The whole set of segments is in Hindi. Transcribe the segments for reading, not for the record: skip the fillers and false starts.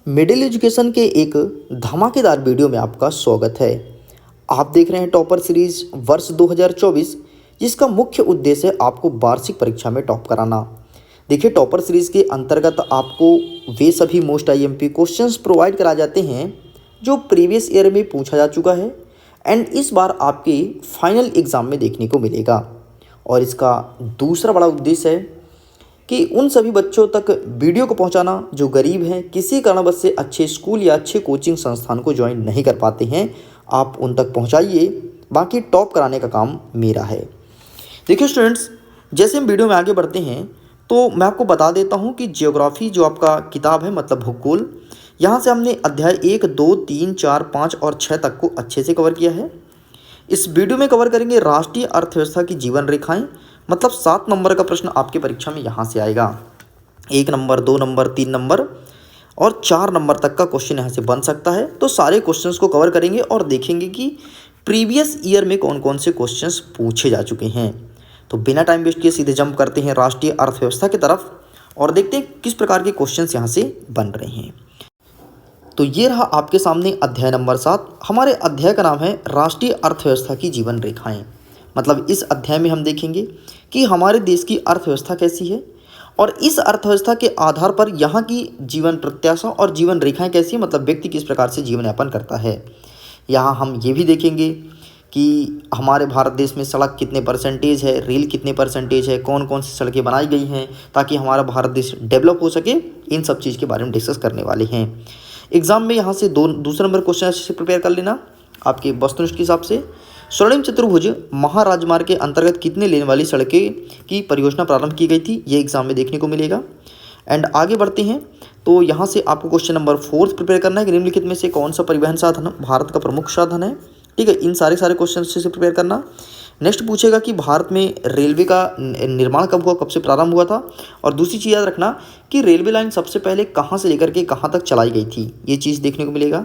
मिडिल एजुकेशन के एक धमाकेदार वीडियो में आपका स्वागत है। आप देख रहे हैं टॉपर सीरीज वर्ष 2024, जिसका मुख्य उद्देश्य है आपको वार्षिक परीक्षा में टॉप कराना। देखिए, टॉपर सीरीज के अंतर्गत आपको वे सभी मोस्ट आईएमपी क्वेश्चंस प्रोवाइड कराए जाते हैं जो प्रीवियस ईयर में पूछा जा चुका है एंड इस बार आपके फाइनल एग्ज़ाम में देखने को मिलेगा। और इसका दूसरा बड़ा उद्देश्य है कि उन सभी बच्चों तक वीडियो को पहुंचाना जो गरीब हैं, किसी कारणवश से अच्छे स्कूल या अच्छे कोचिंग संस्थान को ज्वाइन नहीं कर पाते हैं, आप उन तक पहुंचाइए। बाकी टॉप कराने का काम मेरा है। देखिए स्टूडेंट्स, जैसे हम वीडियो में आगे बढ़ते हैं तो मैं आपको बता देता हूं कि जियोग्राफी जो आपका किताब है, मतलब भूगोल, यहाँ से हमने अध्याय 1, 2, 3, 4, 5 और 6 तक को अच्छे से कवर किया है। इस वीडियो में कवर करेंगे राष्ट्रीय अर्थव्यवस्था की जीवन रेखाएं, मतलब 7 नंबर का प्रश्न आपके परीक्षा में यहाँ से आएगा। 1 नंबर, 2 नंबर, 3 नंबर और 4 नंबर तक का क्वेश्चन यहाँ से बन सकता है। तो सारे क्वेश्चंस को कवर करेंगे और देखेंगे कि प्रीवियस ईयर में कौन कौन से क्वेश्चंस पूछे जा चुके हैं। तो बिना टाइम वेस्ट किए सीधे जंप करते हैं राष्ट्रीय अर्थव्यवस्था की तरफ और देखते हैं किस प्रकार के क्वेश्चंस यहाँ से बन रहे हैं। तो ये रहा आपके सामने अध्याय नंबर 7। हमारे अध्याय का नाम है राष्ट्रीय अर्थव्यवस्था की जीवन रेखाएं। मतलब इस अध्याय में हम देखेंगे कि हमारे देश की अर्थव्यवस्था कैसी है और इस अर्थव्यवस्था के आधार पर यहाँ की जीवन प्रत्याशा और जीवन रेखाएं कैसी है, मतलब व्यक्ति किस प्रकार से जीवन यापन करता है। यहाँ हम ये भी देखेंगे कि हमारे भारत देश में सड़क कितने परसेंटेज है, रेल कितने परसेंटेज है, कौन कौन सी सड़कें बनाई गई हैं ताकि हमारा भारत देश डेवलप हो सके। इन सब चीज़ के बारे में डिस्कस करने वाले हैं। एग्जाम में यहाँ से दूसरा नंबर क्वेश्चन से प्रिपेयर कर लेना आपके वस्तुनिष्ठ के हिसाब से। स्वर्णिम चतुर्भुज महाराजमार्ग के अंतर्गत कितने लेन वाली सड़कें की परियोजना प्रारंभ की गई थी, ये एग्जाम में देखने को मिलेगा। एंड आगे बढ़ते हैं तो यहाँ से आपको क्वेश्चन नंबर 4 प्रिपेयर करना है कि निम्नलिखित में से कौन सा परिवहन साधन भारत का प्रमुख साधन है। ठीक है, इन सारे क्वेश्चन से प्रिपेयर करना। नेक्स्ट पूछेगा कि भारत में रेलवे का निर्माण कब हुआ, कब से प्रारंभ हुआ था। और दूसरी चीज़ याद रखना कि रेलवे लाइन सबसे पहले कहाँ से लेकर के कहाँ तक चलाई गई थी, ये चीज़ देखने को मिलेगा।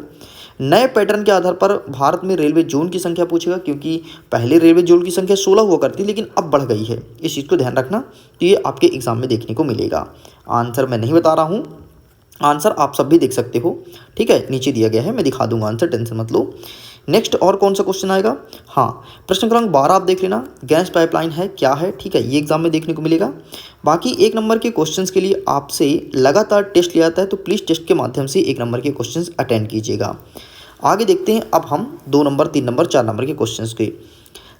नए पैटर्न के आधार पर भारत में रेलवे जोन की संख्या पूछेगा, क्योंकि पहले रेलवे जोन की संख्या 16 हुआ करती लेकिन अब बढ़ गई है। इस चीज़ को ध्यान रखना, तो ये आपके एग्जाम में देखने को मिलेगा। आंसर मैं नहीं बता रहा हूँ, आंसर आप सब भी देख सकते हो। ठीक है, नीचे दिया गया है, मैं दिखा दूंगा आंसर, टेंशन मत लो। नेक्स्ट और कौन सा क्वेश्चन आएगा, हाँ प्रश्न क्रमांक 12 आप देख लेना, गैस पाइपलाइन है क्या है। ठीक है, ये एग्जाम में देखने को मिलेगा। बाकी 1 नंबर के क्वेश्चंस के लिए आपसे लगातार टेस्ट लिया जाता है, तो प्लीज़ टेस्ट के माध्यम से 1 नंबर के क्वेश्चंस अटेंड कीजिएगा। आगे देखते हैं अब हम 2 नंबर, 3 नंबर, 4 नंबर के क्वेश्चंस के।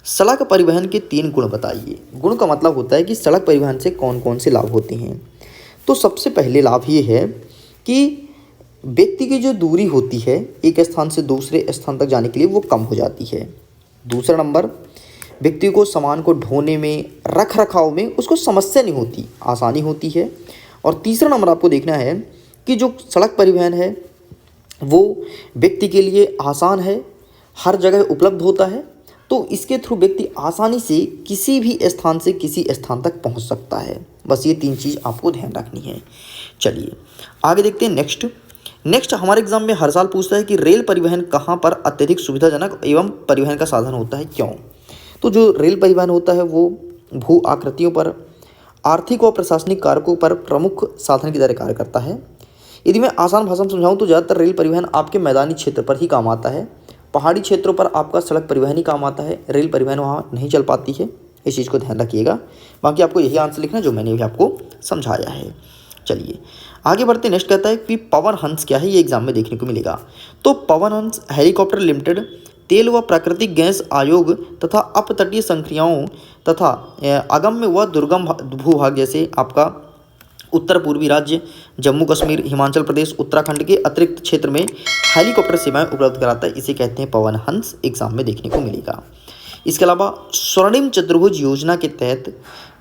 सड़क परिवहन के 3 गुण बताइए। गुण का मतलब होता है कि सड़क परिवहन से कौन कौन से लाभ होते हैं। तो सबसे पहले लाभ ये है कि व्यक्ति की जो दूरी होती है एक स्थान से दूसरे स्थान तक जाने के लिए वो कम हो जाती है। दूसरा नंबर, व्यक्ति को सामान को ढोने में, रख रखाव में उसको समस्या नहीं होती, आसानी होती है। और तीसरा नंबर आपको देखना है कि जो सड़क परिवहन है वो व्यक्ति के लिए आसान है, हर जगह उपलब्ध होता है, तो इसके थ्रू व्यक्ति आसानी से किसी भी स्थान से किसी स्थान तक पहुंच सकता है। बस ये 3 चीज़ आपको ध्यान रखनी है। चलिए आगे देखते हैं। नेक्स्ट हमारे एग्जाम में हर साल पूछता है कि रेल परिवहन कहाँ पर अत्यधिक सुविधाजनक एवं परिवहन का साधन होता है, क्यों। तो जो रेल परिवहन होता है वो भू आकृतियों पर, आर्थिक व प्रशासनिक कारकों पर प्रमुख साधन की तरह कार्य करता है। यदि मैं आसान भाषा में समझाऊं तो ज़्यादातर रेल परिवहन आपके मैदानी क्षेत्र पर ही काम आता है। पहाड़ी क्षेत्रों पर आपका सड़क परिवहन ही काम आता है, रेल परिवहन वहाँ नहीं चल पाती है। इस चीज़ को ध्यान रखिएगा। बाकी आपको यही आंसर लिखना जो मैंने भी आपको समझाया है। चलिए आगे बढ़ते। नेक्स्ट कहता है कि पवन हंस क्या है, ये एग्जाम में देखने को मिलेगा। तो पवन हंस हेलीकॉप्टर लिमिटेड तेल व प्राकृतिक गैस आयोग तथा अपतटीय संक्रियाओं तथा अगम्य व दुर्गम भूभाग जैसे आपका उत्तर पूर्वी राज्य जम्मू कश्मीर, हिमाचल प्रदेश, उत्तराखंड के अतिरिक्त क्षेत्र में हेलीकॉप्टर सेवाएं उपलब्ध कराता है। इसे कहते हैं पवन हंस, एग्जाम में देखने को मिलेगा। इसके अलावा स्वर्णिम चतुर्भुज योजना के तहत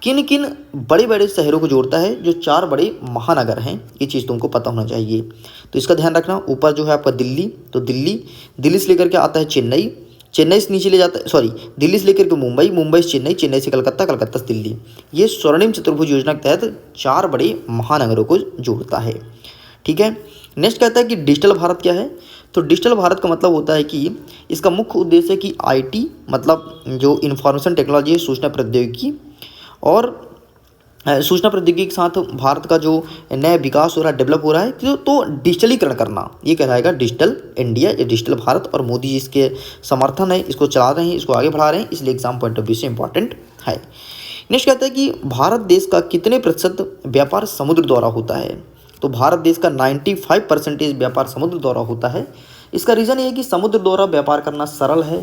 किन किन बड़े बड़े शहरों को जोड़ता है, जो 4 बड़े महानगर हैं, ये चीज़ तुमको पता होना चाहिए। तो इसका ध्यान रखना। ऊपर जो है आपका दिल्ली, तो दिल्ली से लेकर के आता है चेन्नई, चेन्नई से नीचे ले जाता है, सॉरी दिल्ली से लेकर के मुंबई, मुंबई से चेन्नई, चेन्नई से कलकत्ता, कलकत्ता से दिल्ली। ये स्वर्णिम चतुर्भुज योजना के तहत 4 बड़े महानगरों को जोड़ता है। ठीक है, नेक्स्ट कहता है कि डिजिटल भारत क्या है। तो डिजिटल भारत का मतलब होता है कि इसका मुख्य उद्देश्य है कि आईटी, मतलब जो इंफॉर्मेशन टेक्नोलॉजी है, सूचना प्रौद्योगिकी, और सूचना प्रौद्योगिकी के साथ भारत का जो नया विकास हो रहा है, डेवलप हो रहा है, तो डिजिटलीकरण करना, ये कहलाएगा डिजिटल इंडिया या डिजिटल भारत। और मोदी जी इसके समर्थन है, इसको चला रहे हैं, इसको आगे बढ़ा रहे हैं, इसलिए एग्जाम पॉइंट ऑफ व्यू से इंपॉर्टेंट है। नेक्स्ट कहता है कि भारत देश का कितने प्रतिशत व्यापार समुद्र द्वारा होता है। तो भारत देश का 95% व्यापार समुद्र द्वारा होता है। इसका रीज़न ये है कि समुद्र द्वारा व्यापार करना सरल है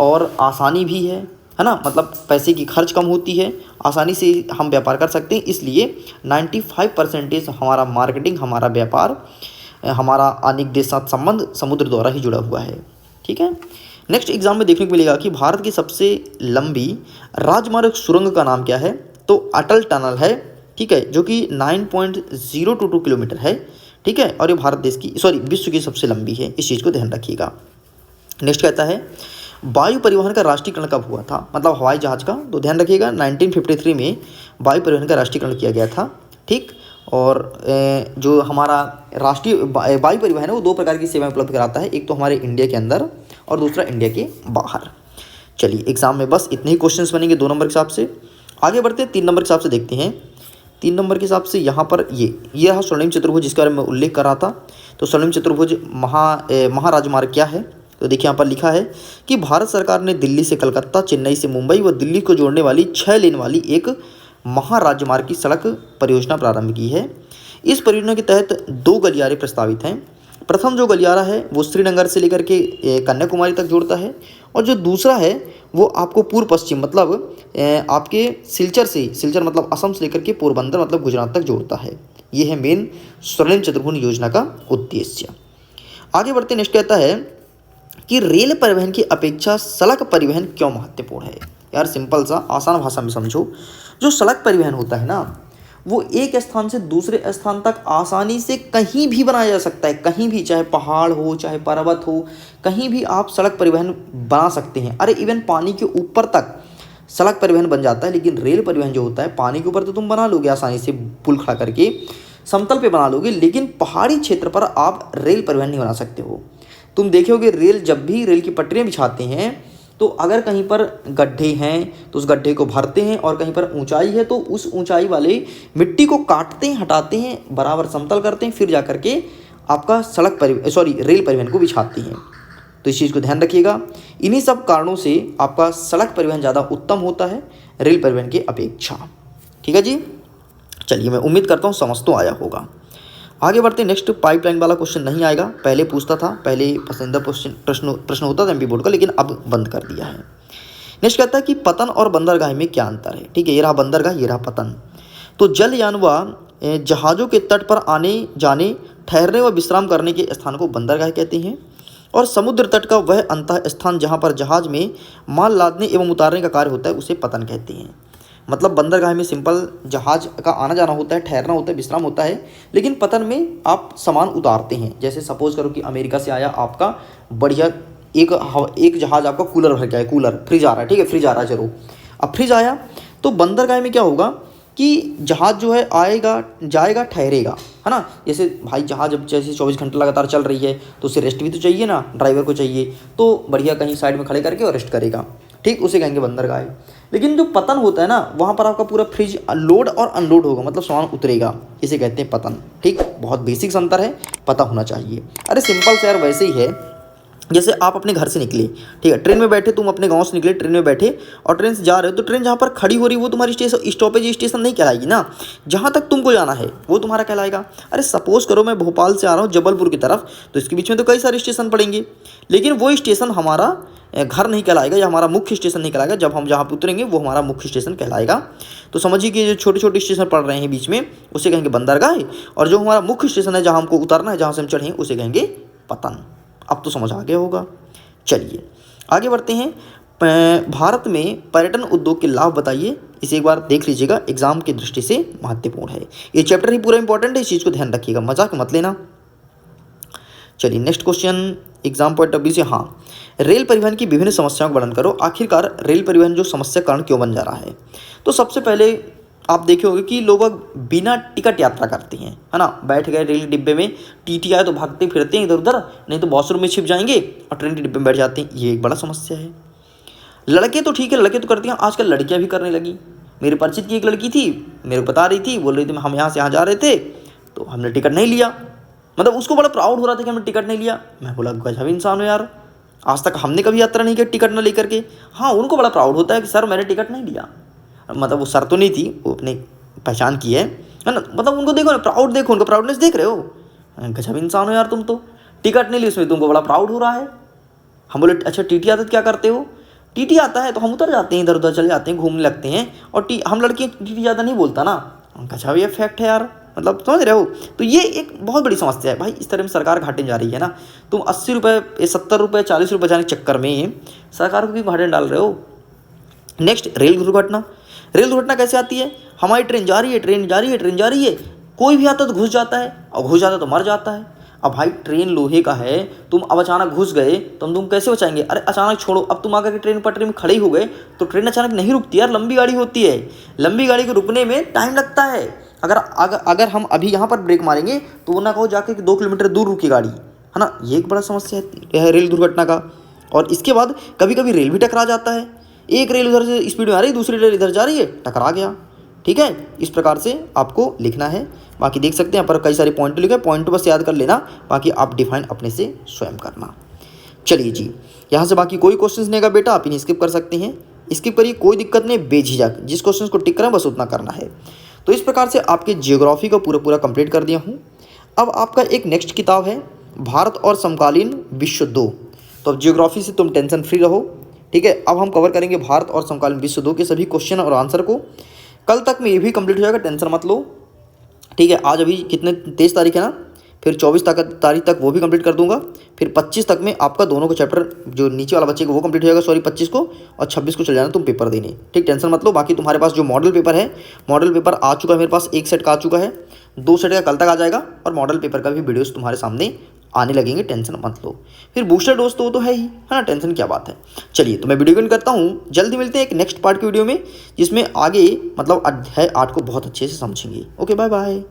और आसानी भी है ना, मतलब पैसे की खर्च कम होती है, आसानी से हम व्यापार कर सकते हैं। इसलिए 95% हमारा मार्केटिंग, हमारा व्यापार, हमारा अनेक देश साथ संबंध समुद्र द्वारा ही जुड़ा हुआ है। ठीक है। नेक्स्ट एग्जाम में देखने को मिलेगा कि भारत की सबसे लंबी राजमार्ग सुरंग का नाम क्या है। तो अटल टनल है, ठीक है, जो कि 9.022 किलोमीटर है। ठीक है, और ये भारत देश की विश्व की सबसे लंबी है, इस चीज़ को ध्यान रखिएगा। नेक्स्ट कहता है वायु परिवहन का राष्ट्रीयकरण कब हुआ था, मतलब हवाई जहाज का। तो ध्यान रखिएगा 1953 में वायु परिवहन का राष्ट्रीयकरण किया गया था। ठीक, और जो हमारा राष्ट्रीय वायु परिवहन है वो दो प्रकार की सेवाएं उपलब्ध कराता है, एक तो हमारे इंडिया के अंदर और दूसरा इंडिया के बाहर। चलिए, एग्जाम में बस इतने ही क्वेश्चंस बनेंगे 2 नंबर के हिसाब से। आगे बढ़ते हैं 3 नंबर के हिसाब से, देखते हैं 3 नंबर के हिसाब से। यहाँ पर ये रहा स्वर्णिम चतुर्भुज, जिसके बारे में उल्लेख कर रहा था। तो स्वर्णिम चतुर्भुज महाराजमार्ग क्या है। तो देखिए यहाँ पर लिखा है कि भारत सरकार ने दिल्ली से कलकत्ता, चेन्नई से मुंबई व दिल्ली को जोड़ने वाली 6 लेन वाली एक महाराजमार्ग की सड़क परियोजना प्रारंभ की है। इस परियोजना के तहत 2 गलियारे प्रस्तावित हैं। प्रथम जो गलियारा है वो श्रीनगर से लेकर के कन्याकुमारी तक जोड़ता है, और जो दूसरा है वो आपको पूर्व पश्चिम, मतलब आपके सिलचर मतलब असम से लेकर के पोरबंदर मतलब गुजरात तक जोड़ता है। ये है मेन स्वर्णिम चतुर्भुज योजना का उद्देश्य। आगे बढ़ते, नेक्स्ट कहता है कि रेल परिवहन की अपेक्षा सड़क परिवहन क्यों महत्वपूर्ण है। यार सिंपल सा आसान भाषा में समझो, जो सड़क परिवहन होता है ना, वो एक स्थान से दूसरे स्थान तक आसानी से कहीं भी बनाया जा सकता है, कहीं भी, चाहे पहाड़ हो चाहे पर्वत हो, कहीं भी आप सड़क परिवहन बना सकते हैं। अरे इवन पानी के ऊपर तक सड़क परिवहन बन जाता है, लेकिन रेल परिवहन जो होता है पानी के ऊपर तो तुम बना लोगे आसानी से, पुल खड़ा करके समतल पे बना लोगे, लेकिन पहाड़ी क्षेत्र पर आप रेल परिवहन नहीं बना सकते हो। तुम देखोगे रेल, जब भी रेल की पटरियाँ बिछाते हैं तो अगर कहीं पर गड्ढे हैं तो उस गड्ढे को भरते हैं, और कहीं पर ऊंचाई है तो उस ऊंचाई वाले मिट्टी को काटते हैं, हटाते हैं, बराबर समतल करते हैं, फिर जा करके आपका रेल परिवहन को बिछाते हैं। तो इस चीज़ को ध्यान रखिएगा। इन्हीं सब कारणों से आपका सड़क परिवहन ज़्यादा उत्तम होता है रेल परिवहन की अपेक्षा। ठीक है जी, चलिए मैं उम्मीद करता हूँ समझ तो आया होगा। आगे बढ़ते, नेक्स्ट पाइपलाइन वाला क्वेश्चन नहीं आएगा, पहले पूछता था, पहले पसंदीदा प्रश्न होता था एमपी बोर्ड का, लेकिन अब बंद कर दिया है। नेक्स्ट कहता है कि पतन और बंदरगाह में क्या अंतर है। ठीक है, ये रहा बंदरगाह, ये रहा पतन। तो जलयान व जहाज़ों के तट पर आने जाने, ठहरने व विश्राम करने के स्थान को बंदरगाह कहते हैं, और समुद्र तट का वह अंतः स्थान जहाँ पर जहाज़ में माल लादने एवं उतारने का कार्य होता है उसे पतन कहते हैं। मतलब बंदरगाह में सिंपल जहाज का आना जाना होता है, ठहरना होता है, विश्राम होता है, लेकिन पतन में आप सामान उतारते हैं। जैसे सपोज करो कि अमेरिका से आया आपका बढ़िया एक जहाज, आपका कूलर भर गया है, कूलर फ्रिज आ रहा है, ठीक है, फ्रिज आ रहा है, चलो अब फ्रिज आया तो बंदरगाह में क्या होगा कि जहाज जो है आएगा, जाएगा, ठहरेगा, है ना। जैसे भाई जहाज अब जैसे 24 घंटे लगातार चल रही है तो उसे रेस्ट भी तो चाहिए ना, ड्राइवर को चाहिए, तो बढ़िया कहीं साइड में खड़े करके और रेस्ट करेगा, ठीक, उसे कहेंगे बंदरगाह। लेकिन जो पतन होता है ना, वहाँ पर आपका पूरा फ्रिज लोड और अनलोड होगा, मतलब सामान उतरेगा, इसे कहते हैं पतन। ठीक, बहुत बेसिक अंतर है, पता होना चाहिए। अरे सिंपल से यार वैसे ही है, जैसे आप अपने घर से निकले, ठीक है, ट्रेन में बैठे, तुम अपने गांव से निकले, ट्रेन में बैठे और ट्रेन से जा रहे हो, तो ट्रेन जहाँ पर खड़ी हो रही है वो तुम्हारी स्टॉपेज स्टेशन नहीं कहलाएगी ना, जहाँ तक तुमको जाना है वो तुम्हारा कहलाएगा। अरे सपोज करो मैं भोपाल से आ रहा हूँ जबलपुर की तरफ, तो इसके बीच में तो कई सारे स्टेशन पड़ेंगे, लेकिन वो स्टेशन हमारा घर नहीं कहलाएगा या हमारा मुख्य स्टेशन नहीं कहलाएगा। जब हम जहाँ पर उतरेंगे वो हमारा मुख्य स्टेशन कहलाएगा। तो समझिए कि जो छोटे छोटे स्टेशन पड़ रहे हैं बीच में, उसे कहेंगे बंदरगाह, और जो हमारा मुख्य स्टेशन है जहाँ हमको उतरना है, जहाँ से हम चढ़ें, उसे कहेंगे पतन। अब तो समझ आ गया होगा। चलिए आगे बढ़ते हैं। भारत में पर्यटन उद्योग के लाभ बताइए, इसे एक बार देख लीजिएगा, एग्जाम की दृष्टि से महत्वपूर्ण है। ये चैप्टर ही पूरा इंपॉर्टेंट है, इस चीज़ को ध्यान रखिएगा, मजाक मत लेना। चलिए next question exam point of view से, हाँ, रेल परिवहन की विभिन्न समस्याओं का वर्णन करो। आखिरकार रेल परिवहन जो समस्या कारण क्यों बन जा रहा है। तो सबसे पहले आप देखे होंगे कि लोग बिना टिकट यात्रा करते हैं, है ना, बैठ गए रेल डिब्बे में, टीटी आए तो भागते फिरते हैं इधर उधर, नहीं तो वॉशरूम में छिप जाएंगे और ट्रेन के डिब्बे में बैठ जाते हैं। ये एक बड़ा समस्या है। लड़के तो ठीक है, लड़के तो करते हैं, आजकल लड़कियां भी करने लगी। मेरे परिचित की एक लड़की थी, मेरे को बता रही थी, बोल रही थी हम यहाँ से यहाँ जा रहे थे तो हमने टिकट नहीं लिया। मतलब उसको बड़ा प्राउड हो रहा था कि हमने टिकट नहीं लिया। मैं बोला गजब इंसान हो यार, आज तक हमने कभी यात्रा नहीं की टिकट न लेकर के। हाँ, उनको बड़ा प्राउड होता है कि सर मैंने टिकट नहीं लिया। मतलब वो सर तो नहीं थी, वो अपनी पहचान की है ना। मतलब उनको देखो ना, प्राउड देखो, उनका प्राउडनेस देख रहे हो। गजब इंसान हो यार तुम तो, टिकट नहीं ली उसमें तुमको बड़ा प्राउड हो रहा है। हम बोले अच्छा टीटी आता तो क्या करते हो? टीटी आता है तो हम उतर जाते हैं, इधर उधर चले जाते हैं, घूमने लगते हैं। और हम लड़के टीटी ज़्यादा नहीं बोलता ना। गजब ये फैक्ट है यार, मतलब समझ रहे हो। तो ये एक बहुत बड़ी समस्या है भाई, इस तरह में सरकार घाटे में जा रही है ना। तुम 80 रुपये 70 रुपये 40 रुपये बचाने के चक्कर में सरकार को भी घाटे में डाल रहे हो। नेक्स्ट, रेल दुर्घटना। रेल दुर्घटना कैसे आती है? हमारी ट्रेन जा रही है, ट्रेन जा रही है, ट्रेन जा रही है, कोई भी आता तो घुस जाता है, और घुस जाता तो मर जाता है। अब भाई ट्रेन लोहे का है, तुम अब अचानक घुस गए तो तुम कैसे बचाएंगे? अरे अचानक छोड़ो, अब तुम आकर के ट्रेन पटरी में खड़े हो गए तो ट्रेन अचानक नहीं रुकती यार, लंबी गाड़ी होती है, लंबी गाड़ी को रुकने में टाइम लगता है। अगर हम अभी यहाँ पर ब्रेक मारेंगे तो वो ना कहो जाके 2 किलोमीटर दूर रुकी गाड़ी, है ना। ये एक बड़ा समस्या है रेल दुर्घटना का। और इसके बाद कभी कभी रेल भी टकरा जाता है, एक रेल उधर से स्पीड में आ रही है, दूसरी रेल इधर जा रही है, टकरा गया। ठीक है, इस प्रकार से आपको लिखना है। बाकी देख सकते हैं यहाँ पर कई सारे पॉइंट लिखे, पॉइंट बस याद कर लेना, बाकी आप डिफाइन अपने से स्वयं करना। चलिए जी, यहाँ से बाकी कोई क्वेश्चन नहीं का बेटा, आप इन्हें स्किप कर सकते हैं, स्किप करिए, कोई दिक्कत नहीं, बेझिझक जिस क्वेश्चन को टिक करें बस उतना करना है। तो इस प्रकार से आपके जियोग्राफी को पूरा कंप्लीट कर दिया हूँ। अब आपका एक नेक्स्ट किताब है भारत और समकालीन विश्व 2। तो अब जियोग्राफी से तुम टेंशन फ्री रहो। ठीक है, अब हम कवर करेंगे भारत और समकालीन विश्व 2 के सभी क्वेश्चन और आंसर को। कल तक में ये भी कंप्लीट हो जाएगा, टेंशन मत लो। ठीक है, आज अभी कितने 23 तारीख है ना, फिर 24 तारीख तक वो भी कंप्लीट कर दूंगा। फिर 25 तक में आपका दोनों का चैप्टर जो नीचे वाला बच्चे को वो कंप्लीट हो जाएगा, सॉरी 25 को, और 26 को चल जाना तुम पेपर देने। ठीक, टेंशन मत लो। बाकी तुम्हारे पास जो मॉडल पेपर है, मॉडल पेपर आ चुका है मेरे पास, एक सेट का आ चुका है, 2 सेट का कल तक आ जाएगा, और मॉडल पेपर का भी वीडियोस तुम्हारे सामने आने लगेंगे, टेंशन मत लो। फिर बूस्टर डोज तो वो तो है ही, है ना, टेंशन क्या बात है। चलिए, तो मैं वीडियो एंड करता हूँ, जल्दी मिलते हैं एक नेक्स्ट पार्ट की वीडियो में, जिसमें आगे मतलब अध्याय 8 को बहुत अच्छे से समझेंगे। Okay, bye bye.